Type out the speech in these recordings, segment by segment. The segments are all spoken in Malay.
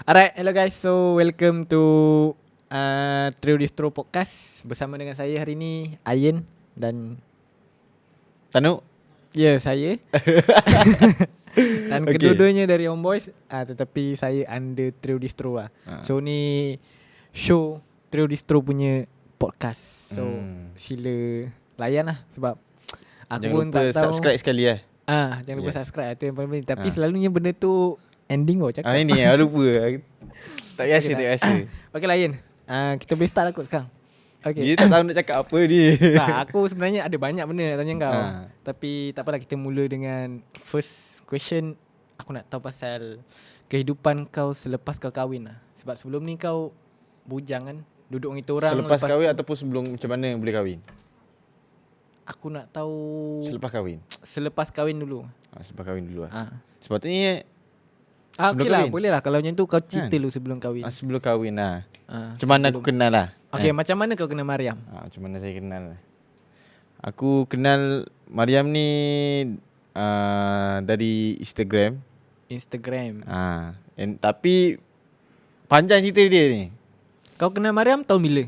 Alright, hello guys. So welcome to Trio Distro Podcast. Bersama dengan saya hari ni Ayin dan Tanu. ya saya. Dan Okay. kedua-duanya dari Homeboys, tetapi saya under Trio Distro lah. So ni show Trio Distro punya podcast. So sila layan lah sebab aku Jangan pun lupa tak tahu. subscribe sekali lah. Jangan lupa Yes. subscribe, itu yang paling penting. Tapi selalunya benda tu ending baru cakap. Ini lupa. Tak biasa, Okay tak dah. biasa. Okay lah Ayin, kita boleh start lah kot sekarang. Okay. Dia tak tahu nak cakap apa ni. Aku sebenarnya ada banyak benda nak tanya kau. Tapi tak apalah, kita mula dengan first question. Aku nak tahu pasal kehidupan kau selepas kau kahwin lah. Sebab sebelum ni kau bujang kan, duduk dengan kita orang. Selepas lepas kahwin tu, ataupun sebelum macam mana boleh kahwin? aku nak tahu Selepas kahwin. selepas kahwin dulu. Selepas kahwin dulu lah. Ah. Sepatutnya Okay sebelum lah, kahwin. boleh lah. Kalau macam tu kau cerita Kan? dulu sebelum kahwin. sebelum kahwin lah. Ah, Macam mana aku kenal lah. Okay, macam mana kau kenal Mariam? Macam mana saya kenal lah. Aku kenal Mariam ni dari Instagram. Instagram. Tapi panjang cerita dia ni. Kau kenal Mariam tahun bila?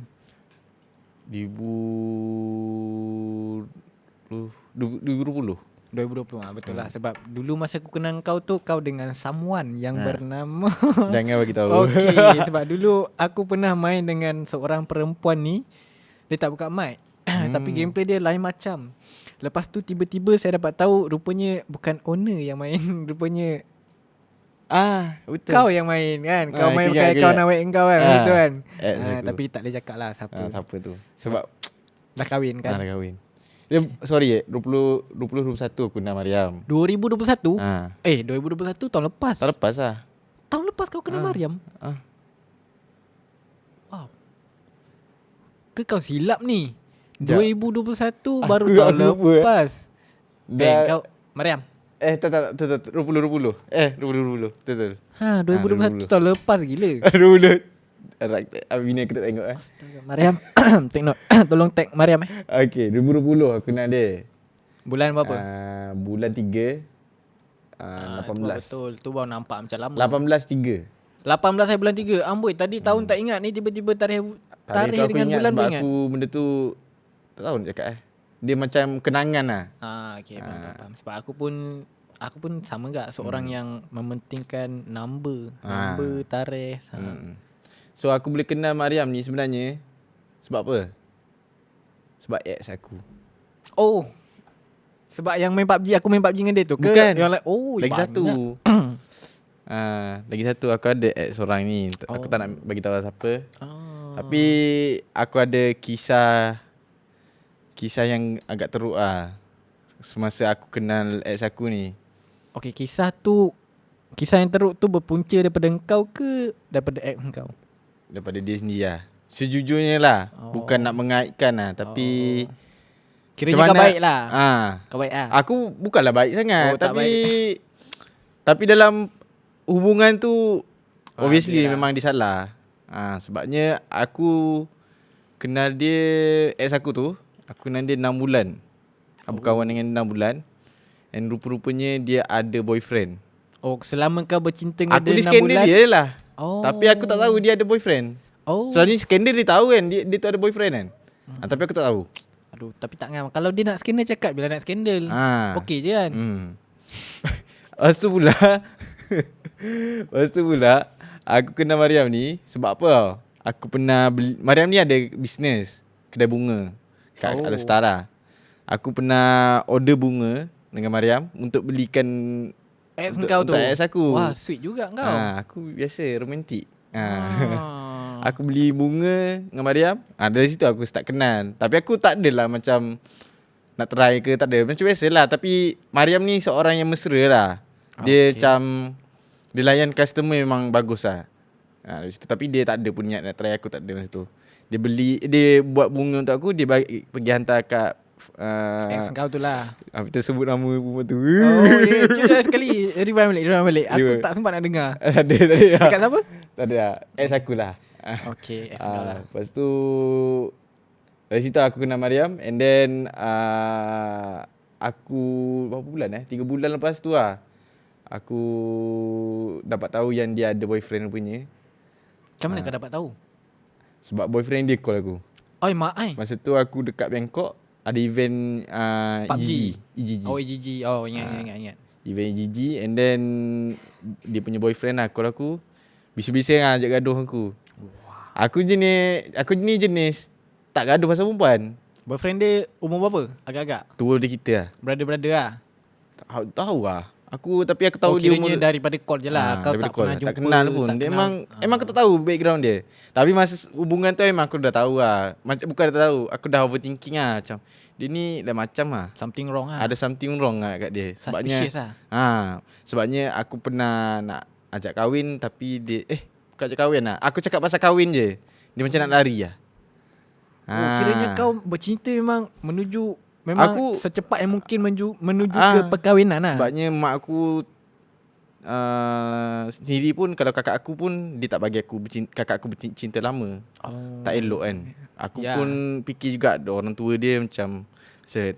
2020. 2020 betul lah. Sebab dulu masa aku kenal kau tu, kau dengan someone yang bernama Jangan bagi tahu. Okay, sebab dulu aku pernah main dengan seorang perempuan ni. Dia tak buka mic. Tapi gameplay dia lain macam. Lepas tu tiba-tiba saya dapat tahu rupanya bukan owner yang main. Rupanya Betul. kau yang main kan. Kau main kejap, pakai kejap. account awet kau kan. Betul kan. Aku. Tapi tak boleh cakap lah siapa. Siapa tu? Sebab Dah kahwin kan. dah kahwin. Dia sorry 2021 aku kenal Mariam. 2021? 2021 tahun lepas. Tak lepas lah. Tahun lepas kau kenal Mariam? Wow. Ke kau silap ni? Sekejap. 2021 baru Aku tahun lupa, lepas. Kau Mariam. Tak 2020. 2020. Betul. 2021 tahun lepas gila. 2020. Bini aku tak tengok Astaga, Mariam. Take note. Tolong tag Mariam Okay, 2020 aku kenal dia. Bulan berapa? Bulan 3 Tu 18. betul. Tu baru nampak macam lama. 18/3. 18 hari bulan 3. Amboi, tadi tahun tak ingat ni, tiba-tiba tarikh tu aku dengan ingat bulan sebab boleh ingat. aku benda tu tak tahu nak cakap Dia macam kenangan lah. Okay, faham. Sebab aku pun sama gak seorang yang mementingkan number, tarikh. So aku boleh kenal Mariam ni sebenarnya sebab apa? Sebab ex aku. Oh. Sebab yang main PUBG, aku main PUBG dengan dia tu ke? Bukan. Yang Lagi banyak. satu. Lagi satu aku ada ex seorang ni. Aku tak nak bagi tahu siapa. Tapi aku ada kisah yang agak teruk semasa aku kenal ex aku ni. Okay, kisah yang teruk tu berpunca daripada engkau ke daripada ex engkau? Daripada dia sendiri lah. Sejujurnya lah. Bukan nak mengaitkan lah. Tapi Kiranya kau baik lah. Kau baik lah. Aku bukanlah baik sangat. tak Tapi dalam hubungan tu obviously dia lah. memang dia salah. Sebabnya aku kenal dia, ex aku tu, aku kenal dia 6 bulan. Aku kawan dengan 6 bulan. And rupa-rupanya dia ada boyfriend. Selama kau bercinta dengan Aku dia ni 6 skandal bulan. dia lah. Oh. Tapi aku tak tahu dia ada boyfriend. Selalunya skandal dia tahu kan, dia tu ada boyfriend kan. Tapi aku tak tahu. Aduh, tapi tak ngam. Kalau dia nak skandal, cakap bila nak skandal. Okey je kan. Lepas tu pula aku kenal Mariam ni sebab apa tau? Aku pernah beli, Mariam ni ada bisnes kedai bunga kat Alustara. Aku pernah order bunga dengan Mariam untuk belikan Ex kau tu. untuk ex aku. Wah, sweet juga kau. Aku biasa romantik. Aku beli bunga dengan Mariam. Dari situ aku start kenal. Tapi aku tak adalah macam nak try ke, tak ada. Macam biasalah. Tapi Mariam ni seorang yang mesra lah. Dia macam dia layan customer memang bagus lah. Dari situ. Tapi dia tak ada pun niat nak try aku, tak ada masa tu. Dia buat bunga untuk aku, dia pergi hantar kat Ex kau tu lah. kita sebut nama perempuan tu. Cuba sekali rewind balik. Aku tak sempat nak dengar. Tak ada. Dekat siapa? Tak ada. Ex aku lah. Okay, ex kau lah. Lepas tu dari situ aku kenal Mariam. And then aku berapa bulan 3 bulan lepas tu aku dapat tahu yang dia ada boyfriend punya. Macam mana kau dapat tahu? Sebab boyfriend dia call aku. Oi mak ai. Masa tu aku dekat Bangkok, ada event PUBG. EGG. Oh EGG. Oh ingat. Event EGG, and then dia punya boyfriend lah call aku. Bising-bising lah, ajak gaduh aku. Aku ni jenis tak gaduh pasal perempuan. Boyfriend dia umur berapa? Agak-agak Tua dia kita lah. brother lah. Tahu lah. Tapi aku tahu dia umur daripada call je lah. Kau tak pernah jumpa, tak kenal pun. tak Dia kenal. emang aku tak tahu background dia. Tapi masa hubungan tu memang aku dah tahu lah. Bukan dah tahu, aku dah overthinking lah. Macam dia ni dah macam lah. Something wrong lah. Ada something wrong lah kat dia. Suspicious lah. Sebabnya aku pernah nak ajak kahwin, tapi dia bukan ajak kahwin lah. Aku cakap pasal kahwin je. Dia macam nak lari lah. Kiranya kau bercinta memang Memang secepat yang mungkin menuju ke perkahwinan lah. Sebabnya mak aku sendiri pun, kalau kakak aku pun dia tak bagi aku kakak aku bercinta lama. Tak elok kan. Aku pun fikir juga orang tua dia macam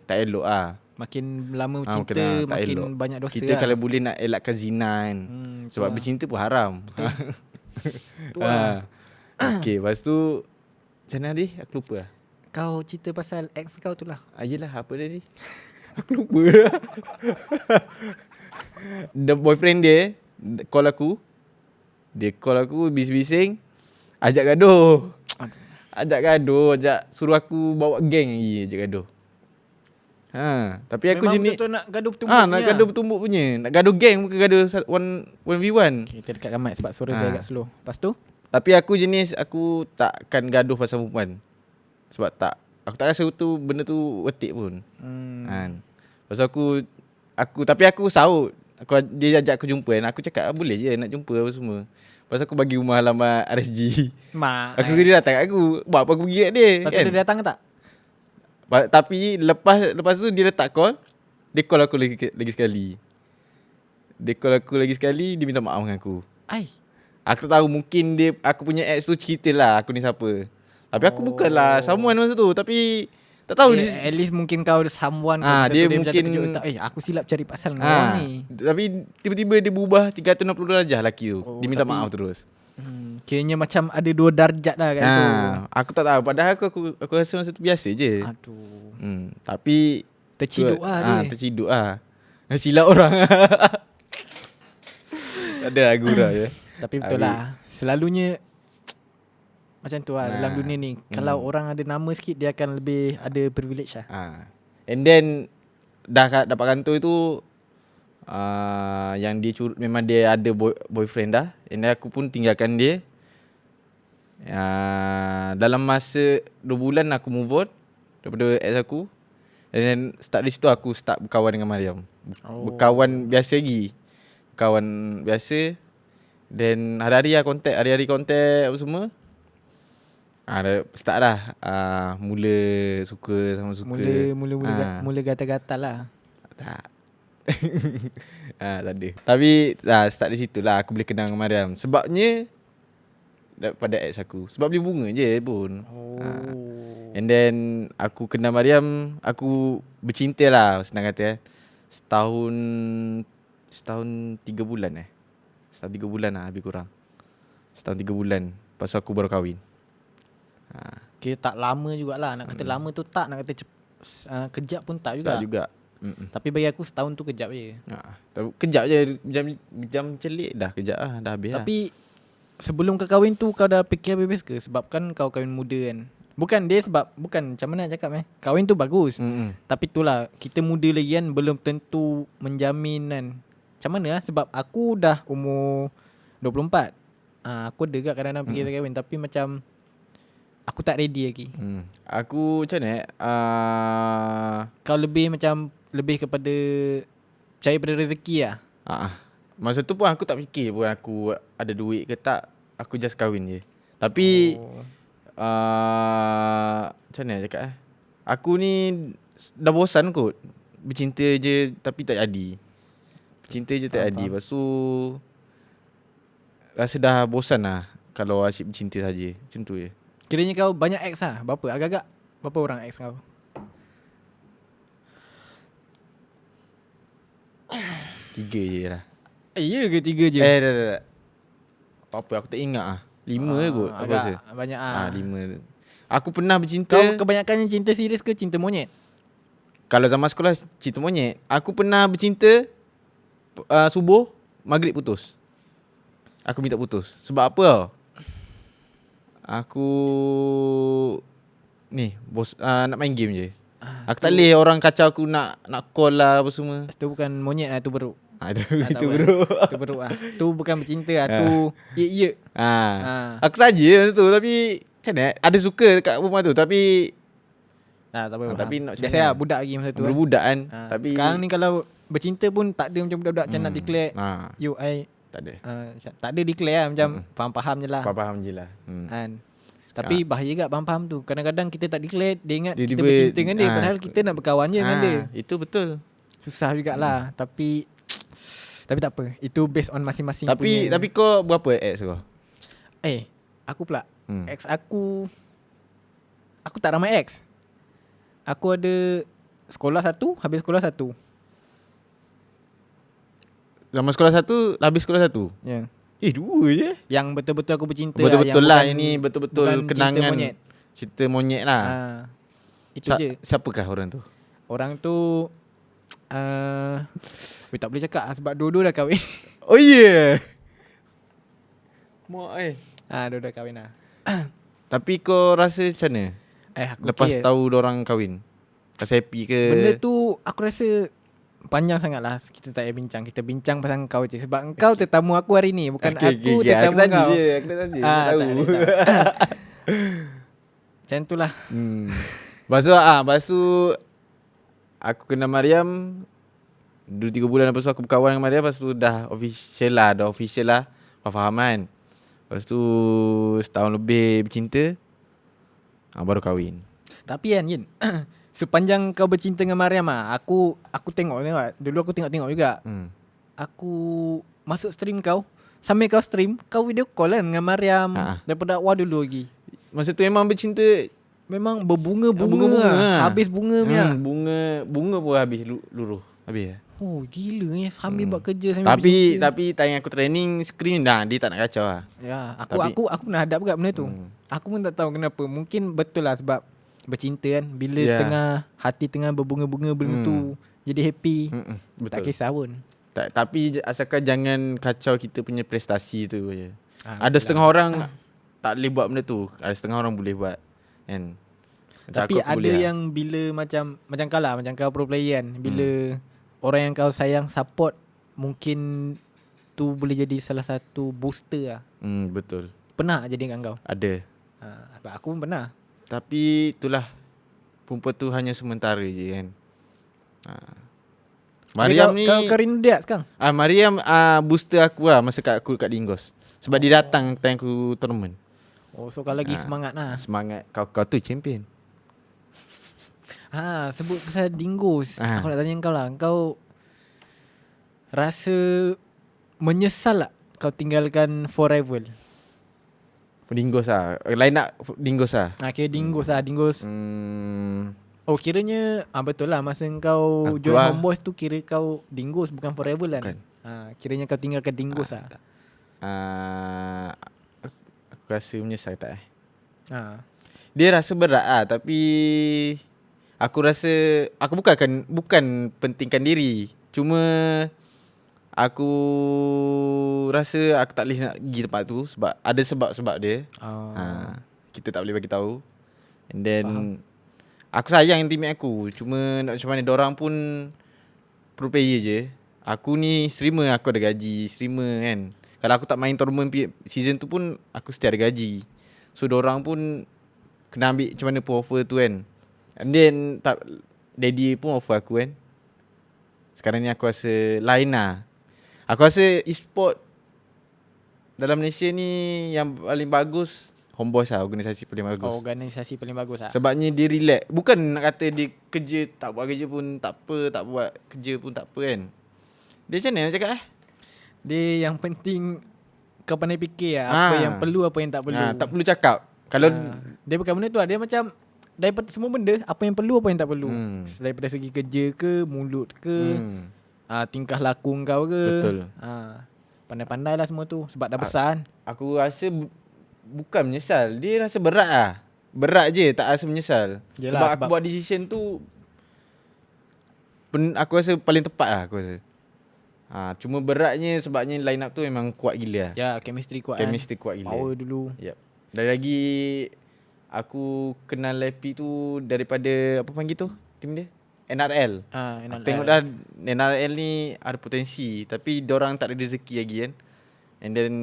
tak elok lah. Makin lama bercinta makin elok. banyak dosa. Kita lah. kalau boleh nak elakkan zina kan. Sebab bercinta pun haram. Okay, lepas tu macam mana dia? Aku lupa lah. Kau cerita pasal ex kau tu lah. Yelah, apa dia ni? Aku lupa lah. The boyfriend dia call aku. Dia call aku bising-bising, ajak gaduh. Ajak suruh aku bawa geng lagi, ajak gaduh. Tapi aku memang jenis betul nak gaduh bertumbuk punya. nak gaduh bertumbuk punya. Nak gaduh geng, bukan gaduh 1v1. Okay, kita dekatkan mic sebab suara saya agak slow. Lepas tu tapi aku jenis aku takkan gaduh pasal perempuan. Sebab aku tak rasa benda tu worth it pun. Kan. Pasal tapi aku saut. Dia ajak aku jumpa kan. Aku cakap boleh je nak jumpa apa semua. Pasal aku bagi rumah alamat RSG. Aku suruh dia datang kat aku. Buat apa aku pergi kat dia. Lepas kan? tu dia datang ke tak? Tapi lepas tu dia letak call. Dia call aku lagi sekali. Dia minta maaf dengan aku. Aku tak tahu, mungkin aku punya ex tu cerita lah aku ni siapa. Tapi aku bukanlah someone masa tu. Tapi tak tahu at least mungkin kau ada someone dia mungkin aku silap cari pasal dengan orang ni. Tapi tiba-tiba dia berubah 360 darjah lelaki tu. Dia minta maaf terus. Kiranya macam ada 2 darjat lah kat tu. Aku tak tahu. Padahal aku rasa masa tu biasa je. Aduh. Tapi terciduk lah dia. Terciduk lah. Silap orang. Ada lah gurau je. Tapi betul lah. Selalunya macam tu lah dalam dunia ni. Kalau orang ada nama sikit, dia akan lebih ada privilege lah. And then dah dapat kantor tu, yang dia memang dia ada boyfriend dah. And then aku pun tinggalkan dia. Dalam masa 2 bulan aku move on daripada ex aku. And then start dari situ aku start berkawan dengan Mariam. Berkawan biasa lagi. Berkawan biasa. Then hari-hari kontak apa semua. Start dah mula suka sama suka. Mula gatal-gatal lah. Tak. Tak ada. Tapi start dari situ lah aku boleh kenal dengan Mariam. Sebabnya daripada ex aku. Sebab dia bunga je pun. And then aku kenal Mariam, aku bercinta lah senang kata. Setahun 3 bulan Setahun 3 bulan lah lebih kurang. Setahun 3 bulan. Lepas tu aku baru kahwin. Okay, tak lama jugalah. Nak kata lama tu tak. Nak kata kejap pun tak juga. Tak juga. Tapi bagi aku setahun tu kejap je. Kejap je. Jam celik dah kejap lah. Dah habis. Tapi sebelum kau kahwin tu, kau dah fikir habis ke? Sebab kan kau kahwin muda kan. Bukan macam mana nak cakap kahwin tu bagus. Tapi itulah, kita muda lagi kan, belum tentu menjamin kan. Macam mana lah? Sebab aku dah umur 24. Aku ada kat kadang-kadang fikir kahwin. Tapi macam aku tak ready lagi. Aku macam mana kau lebih kepada percaya pada rezeki lah. Masa tu pun aku tak fikir pun aku ada duit ke tak. Aku just kahwin je. Tapi macam mana cakap aku ni dah bosan kot. Bercinta je tapi tak jadi. Bercinta je tak jadi. Lepas tu rasa dah bosan lah kalau asyik bercinta saja. Macam tu je. Kiranya kau banyak ex lah. Berapa? Agak-agak berapa orang ex kau? 3 je lah. Ya ke 3 je? Dah. Apa aku tak ingat ah. 5 kot aku rasa. Banyak 5. Aku pernah bercinta. Kau kebanyakan cinta serius ke cinta monyet? Kalau zaman sekolah cinta monyet. Aku pernah bercinta subuh, maghrib putus. Aku minta putus. Sebab apa tau? Aku ni bos nak main game je. Aku tak boleh orang kacau aku nak call lah apa semua. Itu bukan monyet lah, tu beruk. Itu bro. Tu beruk lah. Tu bukan bercinta lah, tu ye. Aku saja masa tu tapi macam mana? Ada suka dekat perempuan tu tapi tak apa. tapi nak macam biasa mana? lah budak lagi masa tu. Budak kan. Tapi sekarang ni kalau bercinta pun tak ada macam budak-budak macam nak declare. You I tak ada. tak ada declare lah, macam faham-faham je lah. Faham je lah. Kan. Tapi bahaya kat faham-faham tu. Kadang-kadang kita tak declare, dia ingat Dia kita tiba- bercinta dengan dia, padahal kita nak berkawan je dengan dia. Itu betul. Susah jugalah. Tapi tak apa. Itu based on masing-masing punya. Tapi kau berapa ex kau? Aku pula. Ex aku tak ramai ex. Aku ada sekolah satu, habis sekolah satu. Zaman sekolah satu, habis sekolah satu. Ya. 2 je. Yang betul-betul aku bercinta. Betul-betul lah, bukan- ini betul-betul bukan kenangan. cinta monyet. Cerita monyet lah. Itu je. Siapakah orang tu? Orang tu tak boleh cakap lah, sebab dua-dua dah kahwin. Oh yeah. Mak Dua-dua kahwin lah. Tapi kau rasa macam mana? Aku Lepas okay. tahu dorang kahwin? Rasa happy ke? Benda tu aku rasa panjang sangat lah. Kita tak payah bincang. Kita bincang pasal kau je. Sebab engkau tetamu aku hari ni, bukan aku tetamu aku kau. Aku dah tanya je. Aku tahu. Macam tu lah. Lepas tu aku kenal Mariam 2-3 bulan lepas tu aku berkawan dengan Mariam. Lepas tu dah official lah fahaman. Lepas tu setahun lebih bercinta, baru kahwin. Tapi kan Yin, sepanjang kau bercinta dengan Mariam aku tengok. Dulu aku tengok juga. Aku masuk stream kau, sambil kau stream, kau video call kan dengan Mariam. Daripada awal dulu lagi. Masa tu memang bercinta. Memang berbunga-bunga lah. Habis bunga punya. Bunga pun habis luruh. Habis lah. Oh gila ni, sambil buat kerja sambil bercinta. Tapi time aku training screen dia tak nak kacau lah. Ya, aku pernah hadap juga benda tu. Aku pun tak tahu kenapa. Mungkin betul lah sebab bercinta kan, bila hati tengah berbunga-bunga benda tu jadi happy. Betul. Tak kisah pun. Tapi asalkan jangan kacau kita punya prestasi tu je. Ada betul setengah orang tak boleh buat benda tu. Ada setengah orang boleh buat kan. Tapi ada yang bila macam kau lah, macam kau pro player kan, bila orang yang kau sayang support, mungkin tu boleh jadi salah satu booster lah. Betul. Pernah jadi dengan kau? Ada. Aku pun pernah. Tapi itulah, perempuan tu hanya sementara je kan. Mariam ni Kau rindu dia sekarang? Mariam booster aku lah masa aku kat Dingos. Sebab dia datang time aku tournament. Oh, so kau lagi semangat lah. Semangat. Kau tu champion. Sebut pasal Dingus. Aku nak tanya kau lah. Kau rasa menyesal tak kau tinggalkan Forever? Dingos lah. Line up Dingos lah. Kira Dingus lah. Dingus. Oh kiranya betul lah, masa kau Aku join Homeboys tu kira kau Dingus bukan Forever lah. Bukan. Kiranya kau tinggalkan Dingus lah. Aku rasa menyesal tak Dia rasa berat lah. Tapi aku rasa aku bukan pentingkan diri. Cuma aku rasa aku tak boleh nak pergi tempat tu sebab ada sebab-sebab dia. Kita tak boleh bagi tahu. And then aku sayang teammate aku. Cuma nak macam mana, dorang pun pro player je. Aku ni streamer, aku ada gaji streamer kan. Kalau aku tak main tournament season tu pun aku still ada gaji. So dorang pun kena ambil macam mana pun offer tu kan. And then daddy pun offer aku kan. Sekarang ni aku rasa lain lah. Aku rasa e-sport dalam Malaysia ni yang paling bagus Homeboys lah, organisasi paling bagus. Organisasi paling bagus lah. Sebabnya dia relax. Bukan nak kata dia kerja, tak buat kerja pun tak apa, tak buat kerja pun tak apa kan. Dia macam mana nak cakap Dia yang penting kau pandai fikir lah. Apa yang perlu, apa yang tak perlu. Tak perlu cakap. Kalau dia bukan benda tu lah. Dia macam daripada semua benda, apa yang perlu, apa yang tak perlu. Daripada segi kerja ke, mulut ke, tingkah laku kau ke. Betul. Pandai-pandai lah semua tu sebab dah besar kan. Aku rasa bukan menyesal. Dia rasa berat lah. Berat je, tak rasa menyesal. Yelah, Sebab aku buat decision tu aku rasa paling tepat lah aku rasa. Cuma beratnya sebabnya line up tu memang kuat gila lah. Ya, chemistry kuat Chemistry kuat gila. Power dulu. Yep. Dan lagi aku kenal Lepi tu daripada apa panggil tu tim dia? NRL. Aku tengok dah NRL ni ada potensi tapi diorang tak ada rezeki lagi kan. And then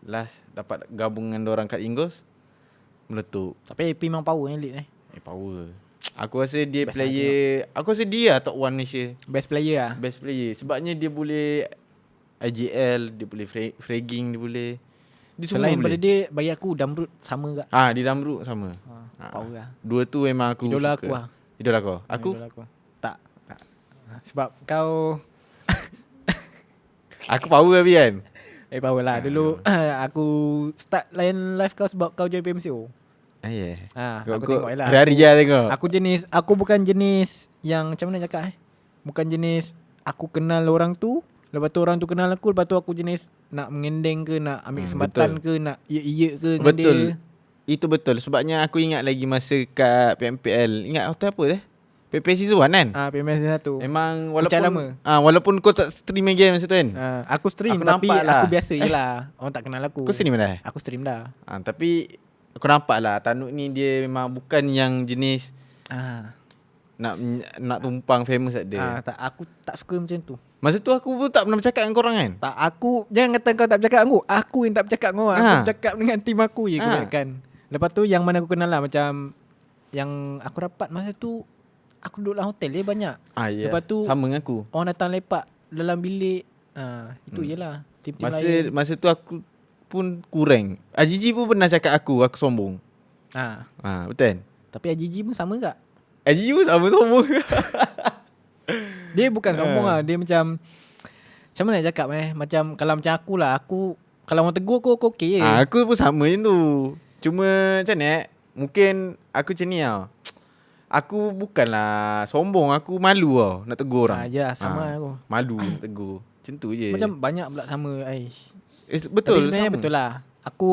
last dapat gabung dengan diorang kat Ingos, meletup. Tapi AP memang power yang lead Power. Aku rasa dia best player. Aku rasa dia top 1 Malaysia. Best player lah. Best player. Sebabnya dia boleh IGL, dia boleh fragging, dia boleh. Dia selain pada dia, bagi aku Damrut sama tak? Di Damrut sama. Power lah. Dua tu memang aku idola suka. Aku lah. Idola kau? Aku? Idola aku. Tak. Sebab kau aku power tapi kan. Power lah. Dulu aku start layan live kau sebab kau join PMCO. Aku tengok lah. Hari-hari je tengok. Aku bukan jenis yang macam mana cakap bukan jenis aku kenal orang tu, lepas tu orang tu kenal aku, lepas tu aku jenis nak mengendeng ke, nak ambil kesempatan ke, nak iya ke dengan betul. dia. Itu betul. Sebabnya aku ingat lagi masa kat PMPL. Ingat hotel apa PMPL season 1 kan? PMPL season 1. Memang lama. Walaupun kau tak stream game masa tu kan? Aku stream aku tapi lah. aku biasa je lah. Orang tak kenal aku. Kau stream dah? Aku stream dah. Tapi aku nampak lah Tanuk ni dia memang bukan yang jenis nak tumpang famous tak dia. Aku tak suka macam tu. Masa tu aku pun tak pernah bercakap dengan korang kan? Tak, aku jangan kata kau tak bercakap dengan aku. Aku yang tak bercakap dengan orang. Aku bercakap dengan tim aku je kan. Lepas tu yang mana aku kenal lah, macam yang aku rapat masa tu, aku duduk dalam hotel dia banyak. Ya. Lepas tu sama dengan aku. orang datang lepak dalam bilik. Itu je lah. Tim-tim lain. Masa tu aku pun kurang. Ajiji pun pernah cakap aku sombong. Betul. Tapi Ajiji pun sama tak? Ajiji pun sama sombong. Dia bukan sombong lah. Dia macam mana nak cakap macam kalau macam aku lah, aku kalau orang tegur aku okey je. Aku pun sama je tu. Cuma macam ni mungkin aku macam ni tau. Aku bukanlah sombong, aku malu tau nak tegur orang. Ya, sama aku. Malu nak tegur. Macam tu je. Macam banyak pula sama betul. Tapi sebenarnya sama. betul lah. Aku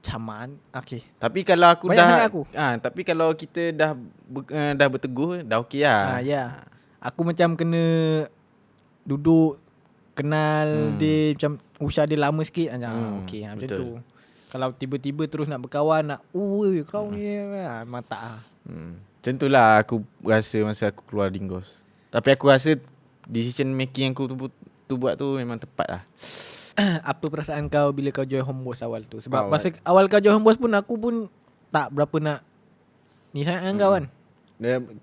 caman. Okey. Tapi kalau aku banyak dah aku. Tapi kalau kita dah bertegur dah okey lah. Ya. Aku macam kena duduk kenal dia, macam usia dia lama sikit okey macam tu. Kalau tiba-tiba terus nak berkawan, nak kau ni memang tak lah. Macam tu lah aku rasa masa aku keluar Dingos. Tapi aku rasa decision making yang aku tu buat tu memang tepat lah. Apa perasaan kau bila kau join Homeboys awal tu? Sebab masa awal kau join Homeboys pun aku pun tak berapa nak ni sangat dengan kau kan.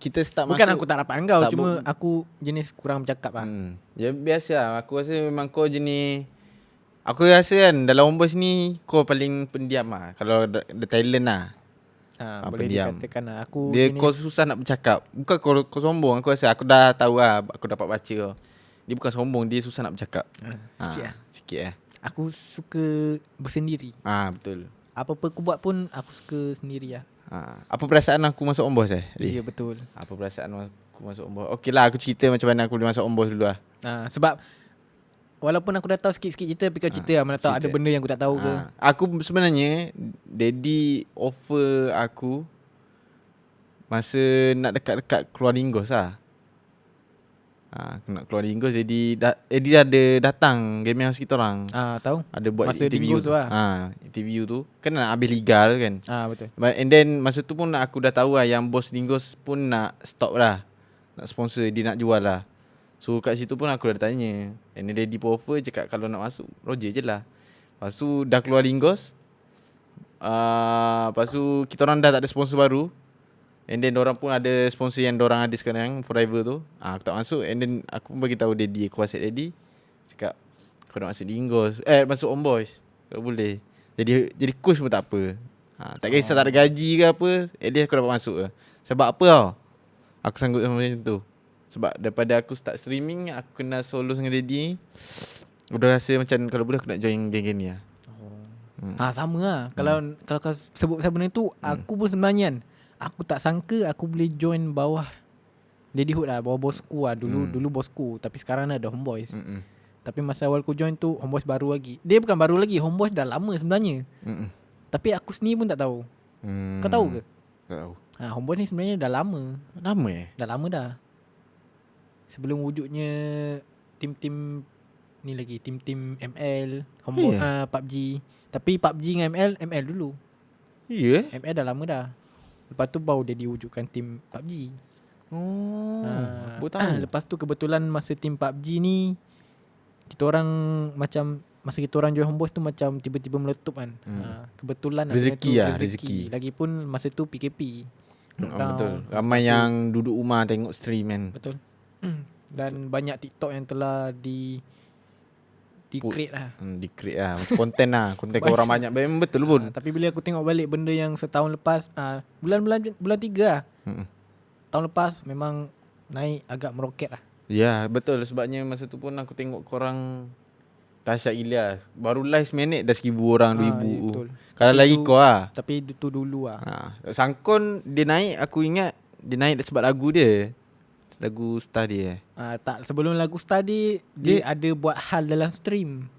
Kita start bukan masuk, aku tak rapat dengan kau, cuma aku jenis kurang bercakap lah. Ya biasa lah. Aku rasa memang kau jenis, aku rasa kan dalam Homeboys ni kau paling pendiam lah. Kalau the talent lah. Boleh pendiam. Dikatakan lah. Dia kau susah nak bercakap. Bukan kau sombong. Aku rasa aku dah tahu lah. Aku dapat baca kau. Dia bukan sombong, dia susah nak bercakap. Sikit lah. Aku suka bersendiri. Betul. Apa-apa aku buat pun aku suka sendiri lah. Apa perasaan aku masuk Homeboys Ya betul. Apa perasaan aku masuk Homeboys? Okey lah, aku cerita macam mana aku boleh masuk Homeboys dulu lah. Sebab walaupun aku dah tahu sikit-sikit cerita, tapi kau cerita lah. Mana tahu ada benda yang aku tak tahu ke. Aku sebenarnya Daddy offer aku masa nak dekat-dekat keluar Dingos lah. Nak keluar Dingos, Daddy dah ada datang game house kita orang. Tahu. Ada buat masa interview tu lah. Interview tu kan nak habis liga tu kan. Betul. And then masa tu pun aku dah tahu lah yang bos Dingos pun nak stop lah. Nak sponsor, dia nak jual lah. So kat situ pun aku dah tanya. And then Daddy pun offer, cakap kalau nak masuk Roger je lah. Lepas tu dah keluar Dingos. Lepas tu kita orang dah tak ada sponsor baru. And then dorang pun ada sponsor yang dorang ada sekarang, Forever tu. Aku tak masuk. And then aku pun bagi tahu Daddy, aku WhatsApp Daddy. Cakap kau nak masuk Dingos, masuk Homeboys kalau boleh. Jadi coach pun tak apa. Tak kisah tak ada gaji ke apa, at least aku dapat masuk ke. Sebab apa tau aku sanggup sama macam tu. Sebab daripada aku start streaming, aku kena solo dengan Daddy, udah rasa macam kalau boleh aku nak join geng-geng ni lah. Sama lah. Kalau kau sebut pasal benda tu, aku pun sebenarnya kan, aku tak sangka aku boleh join bawah Daddyhood lah, bawa bosku lah. Dulu bosku, tapi sekarang ada Homeboys. Tapi masa awal aku join tu Homeboys baru lagi. Dia bukan baru lagi, Homeboys dah lama sebenarnya. Tapi aku sendiri pun tak tahu. Kau tahu ke? Tak tahu. Homeboys ni sebenarnya dah lama. Lama Dah lama dah. Sebelum wujudnya tim-tim ni lagi, tim-tim ML, Homeboys, PUBG. Tapi PUBG dengan ML dulu. Ya. ML dah lama dah. Lepas tu baru dia diwujudkan tim PUBG. Baru tahu. Lepas tu kebetulan masa tim PUBG ni, kita orang macam masa kita orang join Homeboys tu macam tiba-tiba meletup kan. Kebetulan Rezeki. Lagipun masa tu PKP. Betul. Ramai yang duduk rumah tengok stream kan. Betul. Dan banyak TikTok yang telah di-create lah. Di-create lah. Macam konten lah. Konten orang banyak. Memang betul pun. Tapi bila aku tengok balik benda yang setahun lepas, bulan 3 lah. Tahun lepas memang naik agak meroket lah. Ya betul. Sebabnya masa tu pun aku tengok korang dahsyat gila. Baru live minit dah 1,000 orang, 2,000. Ya, betul. Kalau lagi kau lah. Tapi itu dulu lah. Sangkon dia naik, aku ingat dia naik sebab lagu dia. Lagu Star dia. Tak, sebelum lagu Study dia ada buat hal dalam stream.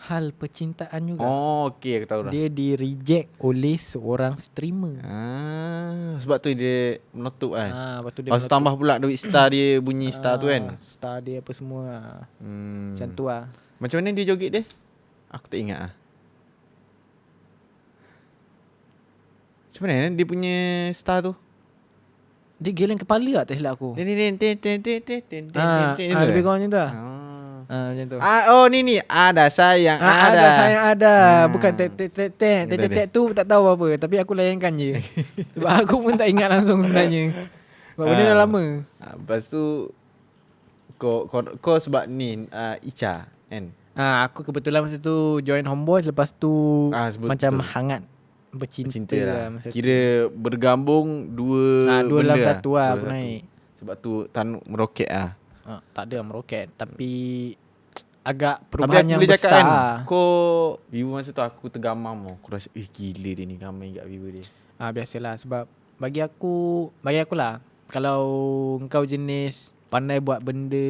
Hal percintaan juga. Oh okey, aku tahu dah. Dia di reject oleh seorang streamer. Sebab tu dia menutup kan. Lepas tu dia Lepas tu tambah pula duit Star dia, bunyi Star tu kan. Star dia apa semua. Macam tu lah. Macam mana dia joget dia? Aku tak ingat lah. Macam mana dia punya Star tu? Dia geleng kepala tak silap aku. Lebih kurang macam tu lah. Macam tu. Oh ni ada sayang ada. Ada sayang ada. Bukan tek tu tak tahu apa. Tapi aku layankan je. Sebab aku pun tak ingat langsung sebenarnya. Sebab benda dah lama. Lepas tu kau sebab ni Icha kan. Aku kebetulan masa tu join Homeboys. Lepas tu macam betul. hangat bercinta lah masa kira tu. Bergabung dua dalam benda satu lah aku naik. Sebab tu meroket lah. Tak ada meroket. Tapi agak Tapi perubahan aku yang boleh cakap besar kan, kau viewer masa tu aku tergamam. Aku rasa gila dia ni, ramai kat viewer dia. Biasalah. Sebab bagi aku lah, kalau kau jenis pandai buat benda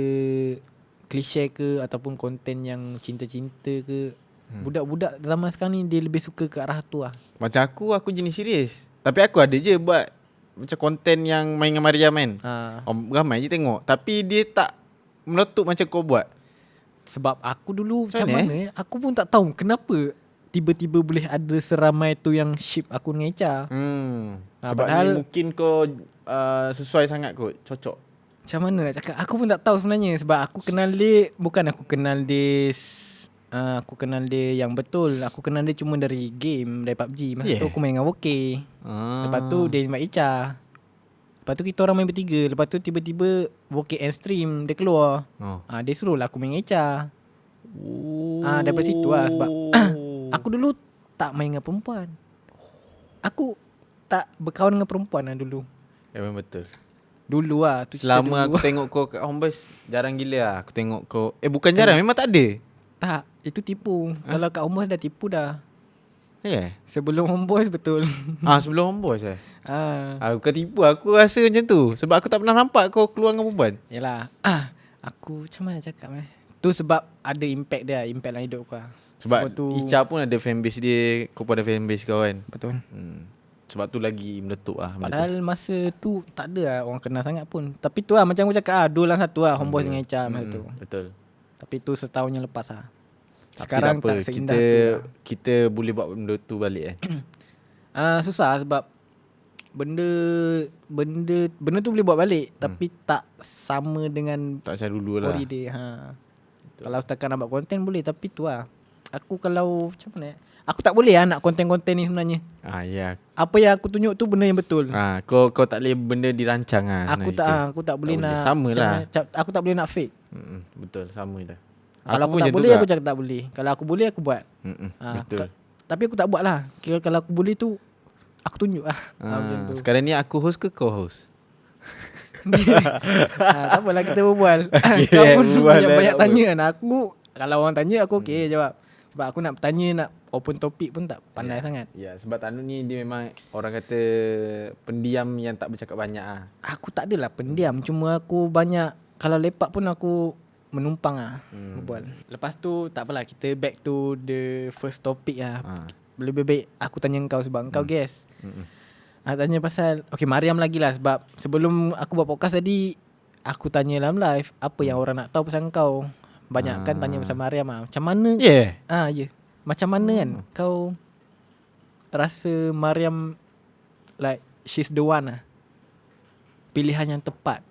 klise ke ataupun konten yang cinta-cinta ke, budak-budak zaman sekarang ni dia lebih suka ke arah tu lah. Macam aku jenis serius. Tapi aku ada je buat macam konten yang main dengan Mariam kan. Ramai je tengok. Tapi dia tak meletup macam kau buat. Sebab aku dulu macam mana aku pun tak tahu kenapa tiba-tiba boleh ada seramai tu yang ship aku dengan Echa. Sebab padahal ni mungkin kau sesuai sangat kot, cocok. Macam mana nak cakap, aku pun tak tahu sebenarnya. Sebab aku kenal dia, bukan aku kenal dia aku kenal dia yang betul. Aku kenal dia cuma dari game, dari PUBG. Masa tu aku main dengan Woke. Lepas tu dia invite Echa. Lepas tu kita orang main bertiga. Lepas tu tiba-tiba Woke end stream, dia keluar. Dia suruh lah aku main dengan Echa. Daripada situ lah. Sebab aku dulu tak main dengan perempuan. Aku tak berkawan dengan perempuan lah dulu. Memang betul. Dulu lah tu. Selama aku tengok kau kat Homeboys, jarang gila lah aku tengok kau. Bukan jarang, memang tak ada. Tak, itu tipu. Kalau kat Homeboys dah tipu dah. Sebelum Homeboys betul. Sebelum Homeboys bukan tipu, aku rasa macam tu. Sebab aku tak pernah nampak kau keluar dengan perempuan. Yalah. Aku macam mana cakap tu sebab ada impact dia, impact dalam hidup aku lah. Sebab tu Icha pun ada fanbase dia, kau pun ada fanbase kau kan. Betul. Sebab tu lagi meletup lah. Padahal masa tu tak ada lah orang kenal sangat pun. Tapi tu lah macam aku cakap dua dalam satu lah, Homeboys dengan Echa masa tu. Betul. Tapi tu setahun yang lepas lah. Sekarang tak seindah kita boleh buat benda tu balik susah sebab benda tu boleh buat balik tapi tak sama dengan tak macam dulu lah. Kalau setakat nak buat konten boleh, tapi tu lah. Aku kalau macam mana aku tak boleh nak konten-konten ni sebenarnya. Apa yang aku tunjuk tu benda yang betul. Kau tak boleh benda dirancang Aku tak boleh nak sama lah. Aku tak boleh nak fake. Betul, sama dah. Kalau aku tak boleh aku cakap tak boleh. Kalau aku boleh aku buat. Betul. Tapi aku tak buat lah. Kira kalau aku boleh tu aku tunjuk lah. Sekarang ni aku host ke kau host? Tak apalah kita berbual. Kau pun banyak tanya kan. Aku kalau orang tanya aku okey jawab. Sebab aku nak bertanya, nak open topik pun tak pandai sangat. Ya, sebab Tanu ni dia memang orang kata pendiam yang tak bercakap banyak ah. Aku tak adalah pendiam, cuma aku banyak kalau lepak pun aku menumpang berbual. Lepas tu tak apalah, kita back to the first topic Lebih baik aku tanya kau sebab kau guess. Aku tanya pasal Mariam lagi lah, sebab sebelum aku buat podcast tadi aku tanya dalam live apa yang orang nak tahu pasal kau. Banyak kan tanya pasal Mariam Macam mana? Yeah. Ya. Macam mana kan kau rasa Mariam like she's the one pilihan yang tepat.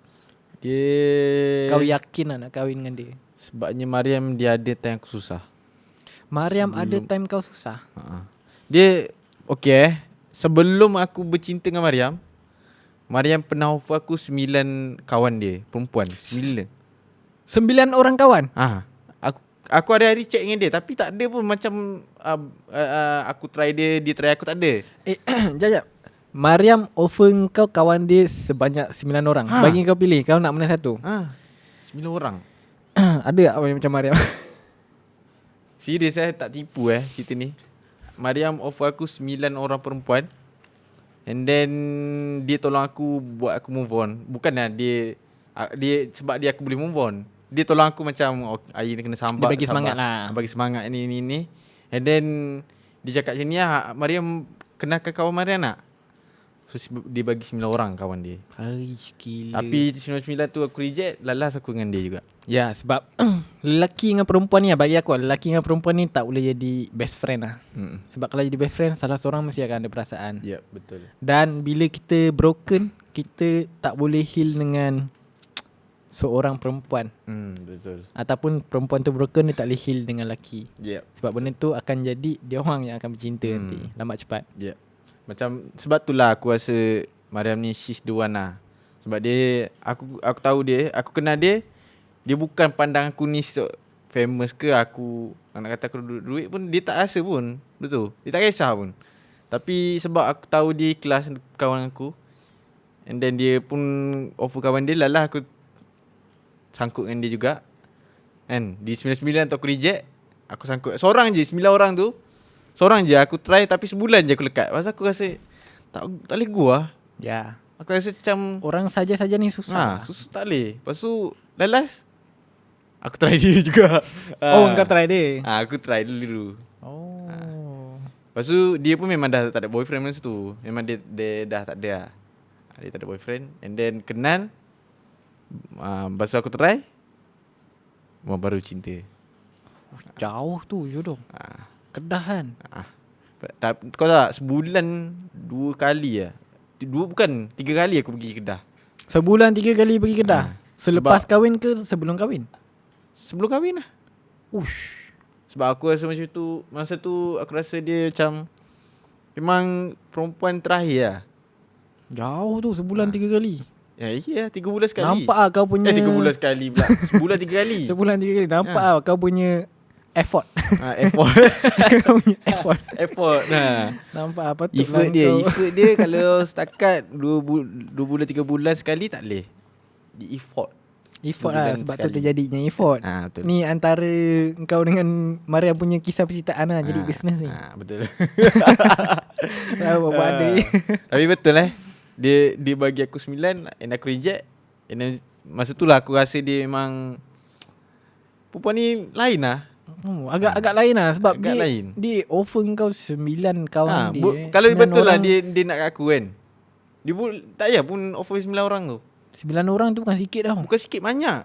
Kau yakin nak kahwin dengan dia? Sebabnya Mariam dia ada time aku susah. Mariam ada time kau susah? Dia sebelum aku bercinta dengan Mariam pernah offer aku 9 kawan dia, perempuan. 9 orang kawan? Aku hari-hari check dengan dia, tapi tak ada pun macam aku try dia try aku, tak ada. Jap. Mariam offer kau kawan dia sebanyak 9 orang. Bagi kau pilih, kau nak mana satu? 9 orang. Ada apa macam Mariam? Serius tak tipu cerita ni. Mariam offer aku 9 orang perempuan. And then dia tolong aku buat aku move on. Bukanlah dia sebab dia aku boleh move on. Dia tolong aku macam Ayi kena Dia bagi semangat lah. Bagi semangat ni. And then dia cakap macam ni Mariam kenalkan kawan Mariam nak? So dia bagi 9 orang kawan dia. Gila. Tapi 99 tu aku reject, lalas aku dengan dia juga. Ya, sebab lelaki dengan perempuan ni bagi aku lelaki dengan perempuan ni tak boleh jadi best friend Sebab kalau jadi best friend, salah seorang mesti akan ada perasaan. Ya, betul. Dan bila kita broken, kita tak boleh heal dengan seorang perempuan. Betul. Ataupun perempuan tu broken, dia tak boleh heal dengan lelaki. Sebab benda tu akan jadi dia orang yang akan bercinta nanti, lambat cepat. Macam sebab itulah aku rasa Mariam ni she's the one lah. Sebab dia aku tahu dia, aku kenal dia. Dia bukan pandang aku ni famous ke, aku nak kata aku duit pun dia tak rasa pun. Betul. Dia tak kisah pun. Tapi sebab aku tahu dia ikhlas kawan aku, and then dia pun offer kawan dia, lalah aku sangkut dengan dia juga. Kan di 99 tu aku reject, aku sangkut seorang je. 9 orang tu seorang je aku try, tapi sebulan je aku lekat. Pasal aku rasa tak boleh gua. Ya. Aku rasa macam orang saja-saja ni susah. Susah tak boleh. Lepas tu lalas aku try dia juga. Kau try dia? Aku try dulu. Lepas tu dia pun memang dah tak ada boyfriend masa tu. Memang dia dah tak ada lah. Dia tak ada boyfriend. And then kenal. Lepas tu aku try, baru cinta. Jauh tu jodoh. Kedah kan. Kau tak, sebulan 2 kali lah. 2 bukan 3 kali aku pergi Kedah. Sebulan 3 kali pergi Kedah. Selepas kahwin ke sebelum kahwin? Sebelum kahwin lah. Sebab aku rasa macam tu, masa tu aku rasa dia macam memang perempuan terakhir lah. Jauh tu, sebulan 3 kali. Ya, 3 bulan sekali. Nampak kau punya 3 bulan sekali pula. Sebulan 3 kali. Sebulan 3 kali. Nampak kau punya effort. Effort. Effort. Nampak apa tu effort dia kalau setakat 2 bulan 3 bulan sekali tak boleh. Di effort lah, sebab sekali tu terjadinya effort. Betul. Ni antara kau dengan Mariam punya kisah percintaan lah, jadi bisnes ni. Betul. Buat dia. Tapi betul dia bagi aku 9 and aku reject. And then, masa tu lah aku rasa dia memang perempuan ni lain lah. Agak lain lah. Sebab agak dia offer kau 9 kawan dia. Kalau betul lah dia nak kat aku kan, dia tak payah pun offer 9 orang tu. 9 orang tu bukan sikit dah. Bukan sikit, banyak.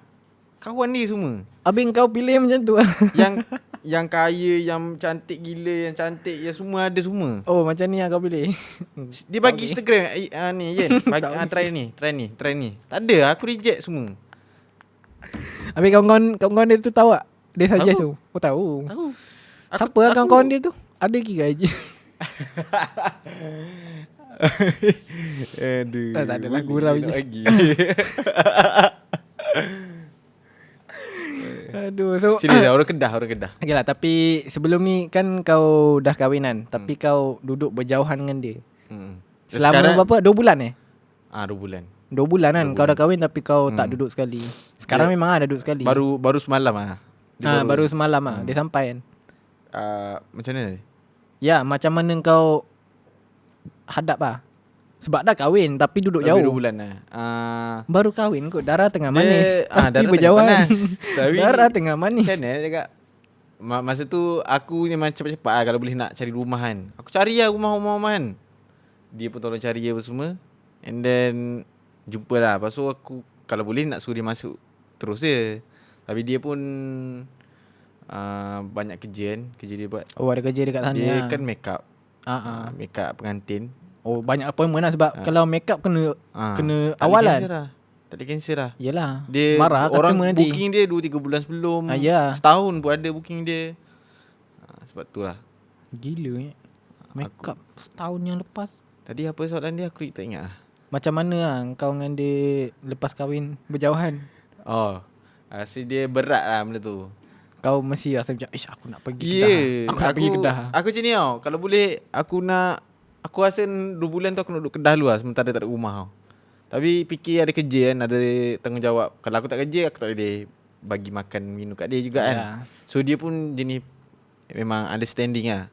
Kawan dia semua. Habis kau pilih macam tu. Yang kaya, yang cantik gila, yang cantik, yang semua ada semua. Macam ni lah kau pilih. Dia bagi Instagram ni Yen, try ni. Tak ada, aku reject semua. Habis kawan-kawan dia tu tahu tak? Dia saja tu. Tahu. Siapa lah kawan-kawan dia tu? Ada kira je. Aduh. Tak adalah, gurau je lagi. Aduh, so serius orang Kedah. Okay lah, tapi sebelum ni kan kau dah kahwinan, tapi kau duduk berjauhan dengan dia. Selama sekarang, berapa? 2 bulan 2 bulan. 2 bulan kan. Kau dah kahwin tapi kau tak duduk sekali. Sekarang memang ada duduk sekali. Baru semalam baru semalam dia sampai kan. Macam mana? Ya, macam mana kau hadap lah. Sebab dah kahwin tapi duduk Lebih 2 jauh. bulan lah. Baru kahwin kot, darah tengah Dia- manis. Tapi darah berjauhan. tengah panas. Tapi Darah tengah manis. macam mana cakap, masa tu aku memang cepat-cepat lah kalau boleh nak cari rumah kan. Aku cari lah rumah-rumah kan. Dia pun tolong cari apa semua. And then jumpa lah. Lepas tu aku kalau boleh nak suruh dia masuk terus je. Tapi dia pun banyak kerja kan. Kerja dia buat. Oh, ada kerja dekat sana. Dia lah. kan make up. Make up pengantin. Oh, banyak appointment lah sebab kalau make up kena Tak awalan. boleh cancel lah. Yelah. Dia Marah orang customer nanti. booking dia 2-3 bulan sebelum. Ya. Setahun pun ada booking dia. Sebab tu lah. Gila ni. Make up setahun yang lepas. Tadi apa soalan dia aku tak ingat lah. Macam mana lah kau dengan dia lepas kahwin berjauhan? Oh, rasa dia berat lah benda tu. Kau mesti rasa macam aku nak pergi Ya, Kedah. Aku nak pergi Kedah. Aku macam ni tau. Kalau boleh aku rasa 2 bulan tu aku nak duduk Kedah dulu lah sementara tak ada rumah tau. Tapi fikir ada kerja kan, ada tanggungjawab. Kalau aku tak kerja, aku tak boleh bagi makan minum kat dia juga kan. So dia pun jenis memang understanding lah.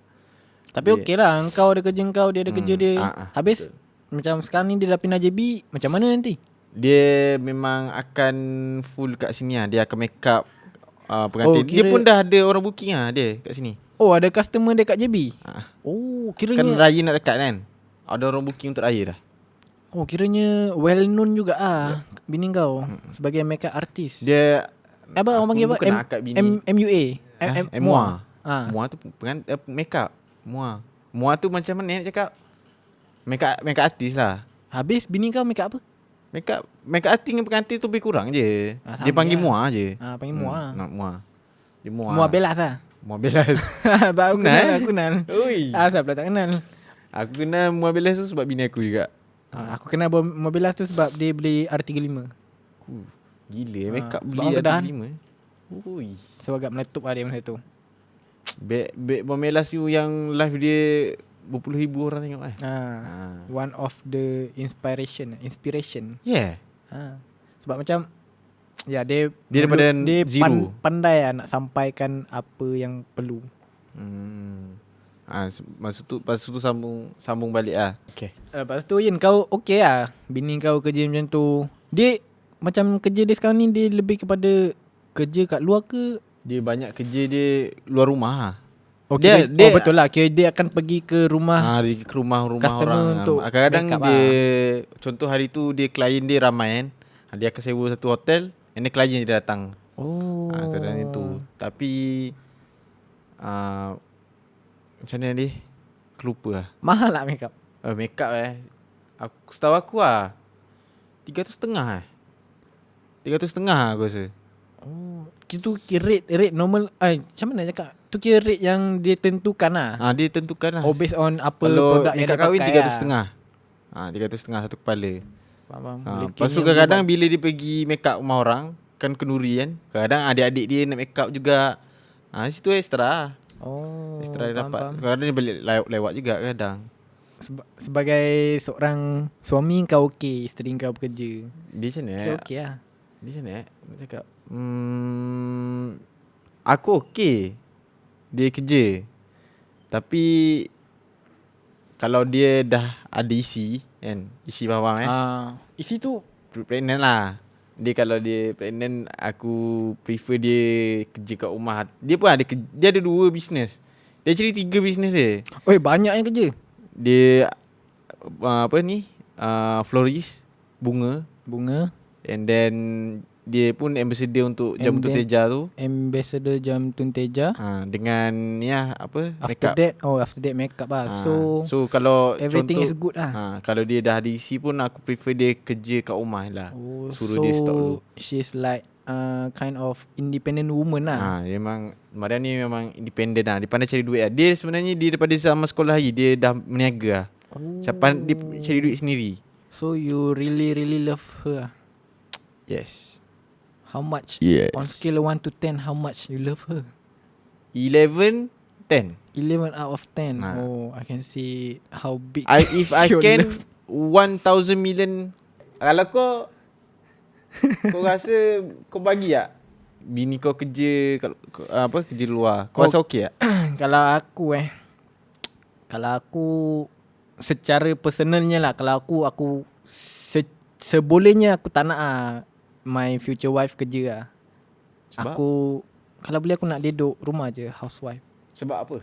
Tapi okey lah, kau ada kerja kau, dia ada kerja dia. Habis betul. macam sekarang ni dia dah pindah JB, macam mana nanti? Dia memang akan full kat sini lah. Dia akan make up pengantin. Oh, Dia pun dah ada orang booking lah dia kat sini. Oh, ada customer dia kat JB? Oh, Kan kiranya raya nak dekat kan. Ada orang booking untuk raya dah. Oh, kiranya well known juga bini kau sebagai makeup artist. Dia Apa orang panggil apa? bukan nak akad bini. MUA. MUA. MUA tu make up. MUA tu macam mana nak cakap? Make up artist lah. Habis bini kau makeup apa? Make up artist dengan pengantin tu lebih kurang je. Sama Dia panggil je. MUA je. Panggil MUA. Nak MUA. Dia MUA. Mua Belas lah. MUA Belas. Tak aku Kenal? kenal, aku kenal. Oi. Asal pula tak kenal. Aku kenal MUA Belas tu sebab bini aku juga. Aku kenal Mua Belas tu sebab dia beli R35. Gila make up sebab beli orang Kedah ada 5. Ui. So agak meletup lah dia masa tu. Mua Belas tu yang live dia berpuluh ribu orang tengok One of the inspiration. Yeah. Sebab macam dia daripada zero. pandai lah nak sampaikan apa yang perlu. Masa tu sambung balik lah. Okay. Lepas tu Yin, kau okey lah bini kau kerja macam tu. Dia macam kerja dia sekarang ni, dia lebih kepada kerja kat luar ke? Dia banyak kerja dia luar rumah lah. Oh, Dia betul lah. Kira dia akan pergi ke rumah ke rumah-rumah customer orang. untuk Kadang-kadang make up dia contoh hari tu dia klien dia ramai kan. Dia akan sewa satu hotel, and then klien dia datang. Kadang itu. Tapi macam mana dia? Aku lupa lah. mahal lah make up. Make up setahu aku lah 350 aku rasa. Itu kira rate normal. Macam mana cakap? Tu kira rate yang dia tentukan lah. Dia tentukan lah. Based on apa kalau produk yang make dia up kahwin pakai 350. 350 satu kepala. Faham. Lepas tu kadang-kadang bila dia pergi make up rumah orang, kan kenduri kan. Kadang adik-adik dia nak make up juga. Situ extra. Extra dia dapat. Kadang dia balik lewat juga kadang. Sebagai seorang suami kau okey, isteri kau bekerja. Dia macam mana? Okey lah. Dia macam mana? Nak cakap. Aku okey. Dia kerja. Tapi kalau dia dah ada isi kan. Isi faham kan? Isi tu Pregnant lah. Kalau dia pregnant, aku prefer dia kerja kat rumah. Dia pun dia ada 2 bisnes. Dia actually 3 bisnes dia. banyak yang kerja. Dia florist, bunga. And then dia pun ambassador untuk Jam Tun Teja tu. Ambassador Jam Tun Teja. Dengan After that makeup lah. So kalau everything contoh, is good lah. kalau dia dah ada isi pun aku prefer dia kerja kat rumah lah. Suruh dia stop dulu. She's like kind of independent woman lah. Memang Mariam ni memang independent lah. Dia pandai cari duit lah. Dia sebenarnya daripada sama sekolah lagi dia dah meniaga lah. Dia cari duit sendiri. So you really love her lah. Yes. How much? Yes. On scale 1 to 10, how much you love her? 11, 10. 11 out of 10. I can see how big If I your can love. 1,000 million. Kalau kau rasa kau bagi tak bini kau kerja kerja luar, kau rasa okey tak? Kalau aku Kalau aku secara personalnya lah, kalau aku sebolehnya aku tak nak my future wife kerja lah. Sebab? Aku kalau boleh aku nak dia duduk rumah je, housewife. Sebab apa?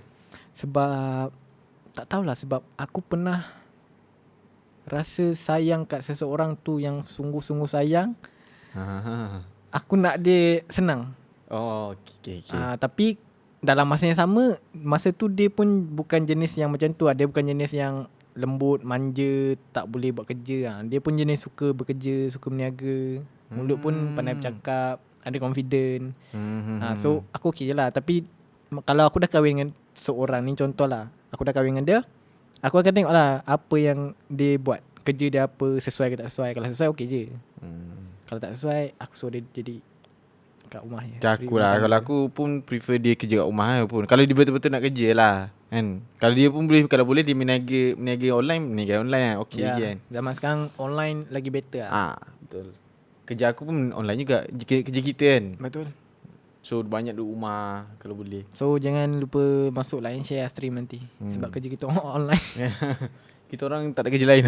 Sebab tak tahulah, sebab aku pernah rasa sayang kat seseorang tu yang sungguh-sungguh sayang. Aku nak dia senang. Oh, okay. Tapi dalam masa yang sama, masa tu dia pun bukan jenis yang macam tu. Dia bukan jenis yang lembut, manja, tak boleh buat kerja. Dia pun jenis suka bekerja, suka berniaga. Mulut pun pandai bercakap, ada confident. So aku okay je lah. Tapi kalau aku dah kahwin dengan seorang ni, contohlah aku dah kahwin dengan dia, aku akan tengok lah apa yang dia buat, kerja dia apa, sesuai ke tak sesuai. Kalau sesuai okay je. Kalau tak sesuai, aku suruh dia jadi kat rumah je. Macam aku lah, kalau aku pun prefer dia kerja kat rumah pun. Kalau dia betul-betul nak kerja lah kan. Kalau dia pun boleh, kalau boleh dia meniaga online lah, okay je kan. Zaman sekarang online lagi better lah. Betul. Kerja aku pun online juga, kerja kita kan. Betul. So banyak duduk rumah kalau boleh. So jangan lupa masuk like and share stream nanti. Sebab kerja kita online. Kita orang tak ada kerja lain.